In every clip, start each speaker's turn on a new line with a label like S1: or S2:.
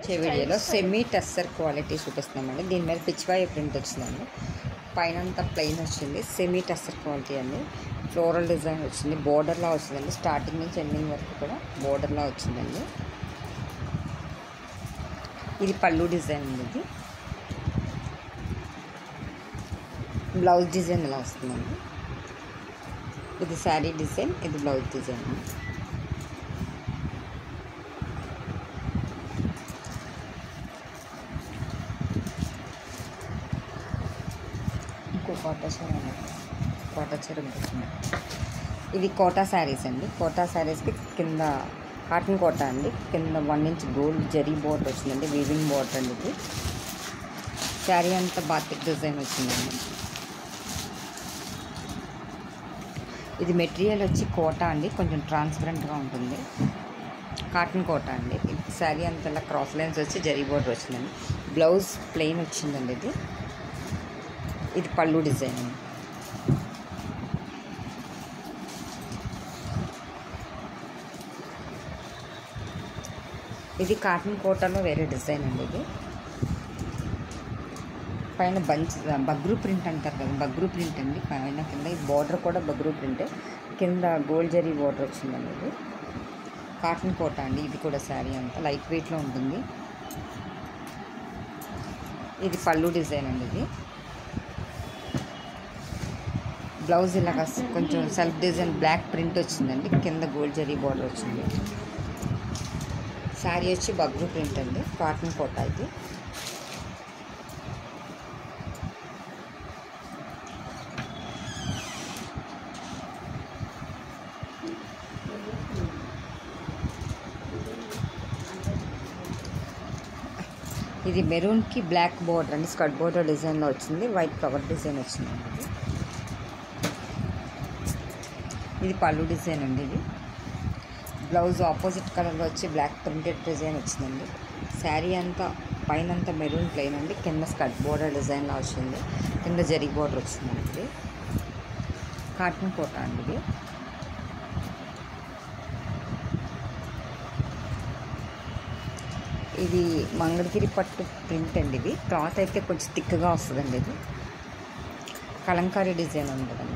S1: వీడియోలో semi tussar quality చూపిస్తున్నామండి. దీని మీద పిచ్వాయి ప్రింట్ వచ్చిందండి. పైన అంతా ప్లెయిన్ వచ్చింది. సెమీ టస్సర్ క్వాలిటీ అండి. ఫ్లోరల్ డిజైన్ వచ్చింది. బోర్డర్లా వచ్చిందండి. స్టార్టింగ్ నుంచి ఎండింగ్ వరకు కూడా బోర్డర్లా వచ్చిందండి. ఇది పళ్ళు డిజైన్ అండి. ఇది బ్లౌజ్ డిజైన్ ఇలా వస్తుందండి. ఇది శారీ డిజైన్, ఇది బ్లౌజ్ డిజైన్ అండి. కోటా చీర ఇది కోటా శారీస్ అండి. కోటా శారీస్కి కింద కాటన్ కోటా అండి. కింద 1 ఇంచ్ గోల్డ్ జరీ బోర్డర్ వచ్చిందండి. వీవింగ్ బోర్డర్ అండి. ఇది శారీ అంతా బాతిక్ డిజైన్ వచ్చిందండి. ఇది మెటీరియల్ వచ్చి కోటా అండి. కొంచెం ట్రాన్స్పరెంట్గా ఉంటుంది. కాటన్ కోటా అండి. శారీ అంతా క్రాస్ లైన్స్ వచ్చి జరీ బోర్డర్ వచ్చిందండి. బ్లౌజ్ ప్లెయిన్ వచ్చిందండి. ఇది పళ్ళు డిజైన్ అండి. ఇది కాటన్ కోటాలో వేరే డిజైన్ అండి. ఇది పైన బగ్రూ ప్రింట్ అంటారు కదా, బగ్రూ ప్రింట్ అండి. పైన కింద ఈ బార్డర్ కూడా బగ్రూ ప్రింటే. కింద గోల్డ్ జరీ బార్డర్ వచ్చిందండి. ఇది కాటన్ కోటా అండి. ఇది కూడా శారీ అంతా లైట్ వెయిట్లో ఉంటుంది. ఇది పళ్ళు డిజైన్ అండి. ఇది బ్లౌజ్ ఇలాగా కొంచెం సెల్ఫ్ డిజైన్ బ్లాక్ ప్రింట్ వచ్చిందండి. కింద గోల్డ్ జరీ బార్డర్ వచ్చింది. శారీ వచ్చి బగ్రూ ప్రింట్ అండి. కాటన్ కోటా ఇది. ఇది మెరూన్కి బ్లాక్ బోర్డర్ అండి. స్కర్ట్ బోర్డర్ డిజైన్లో వచ్చింది. వైట్ ఫ్లవర్ డిజైన్ వచ్చిందండి. ఇది పళ్ళు డిజైన్ అండి. ఇది బ్లౌజ్ ఆపోజిట్ కలర్లో వచ్చి బ్లాక్ ప్రింటెడ్ డిజైన్ వచ్చిందండి. శారీ అంతా పైన అంతా మెరూన్ ప్లెయిన్ అండి. కింద స్కర్ట్ బోర్డర్ డిజైన్లో వచ్చింది. కింద జరీ బోర్డర్ వచ్చిందండి. ఇది కాటన్ కోటా అండి. ఇది మంగళగిరి పట్టు ప్రింట్ అండి. ఇది క్లాత్ అయితే కొంచెం థిక్గా వస్తుందండి. ఇది కలంకారీ డిజైన్ ఉంటుందండి.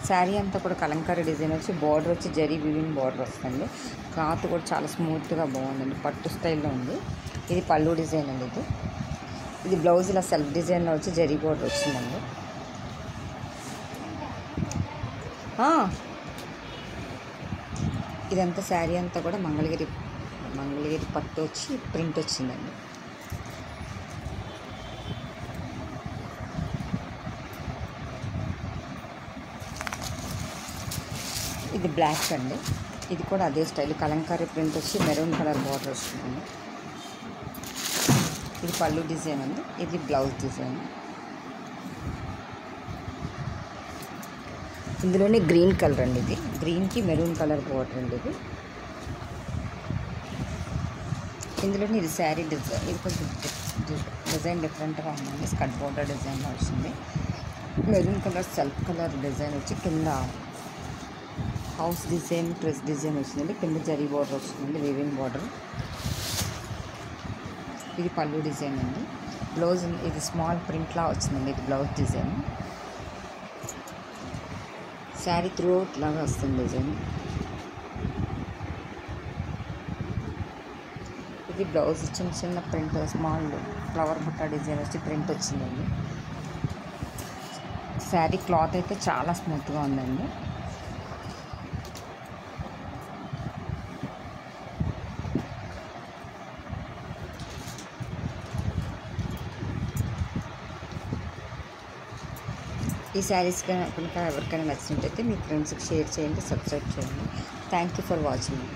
S1: శారీ అంతా కూడా కలంకారీ డిజైన్ వచ్చి బార్డర్ వచ్చి జరీ వీవింగ్ బార్డర్ వస్తుంది. క్లాత్ కూడా చాలా స్మూత్గా బాగుందండి. పట్టు స్టైల్లో ఉంది. ఇది పళ్ళు డిజైన్ అండి. ఇది బ్లౌజ్ ఇలా సెల్ఫ్ డిజైన్లో వచ్చి జరీ బార్డర్ వచ్చిందండి. ఇదంతా శారీ అంతా కూడా మంగళగిరి పట్టు వచ్చి ప్రింట్ వచ్చిందండి. ఇది బ్లాక్ అండి. ఇది కూడా అదే స్టైల్ కలంకారీ ప్రింట్ వచ్చి మెరూన్ కలర్ బార్డర్ వస్తుందండి. ఇది పళ్ళు డిజైన్ అండి. ఇది బ్లౌజ్ డిజైన్. ఇందులోనే గ్రీన్ కలర్ అండి. ఇది గ్రీన్కి మెరూన్ కలర్ బార్డర్ అండి. ఇందులోనే ఇది శారీ డిజైన్. ఇది కొంచెం డిజైన్ డిఫరెంట్గా ఉందండి. స్కర్ట్ బోర్డర్ డిజైన్లో వచ్చింది. Maroon colour self colour design వచ్చి కింద హౌస్ డిజైన్ ప్రెస్ డిజైన్ వచ్చిందండి. కింద జరీ బార్డర్ వచ్చిందండి. Weaving border. ఇది పళ్ళు డిజైన్ అండి. బ్లౌజ్ ఇది స్మాల్ ప్రింట్లా వచ్చిందండి. ఇది blouse design. Sari through out లాగా వస్తుంది డిజైన్. ఇది బ్లౌజ్ చిన్న చిన్న ప్రింట్ స్మాల్ ఫ్లవర్ బుట్ట డిజైన్ వచ్చి ప్రింట్ వచ్చిందండి. శారీ క్లాత్ అయితే చాలా స్మూత్గా ఉందండి. ఈ శారీస్ కనుక ఎవరికైనా నచ్చినట్టయితే మీ ఫ్రెండ్స్కి షేర్ చేయండి, సబ్స్క్రైబ్ చేయండి. Thank you for watching.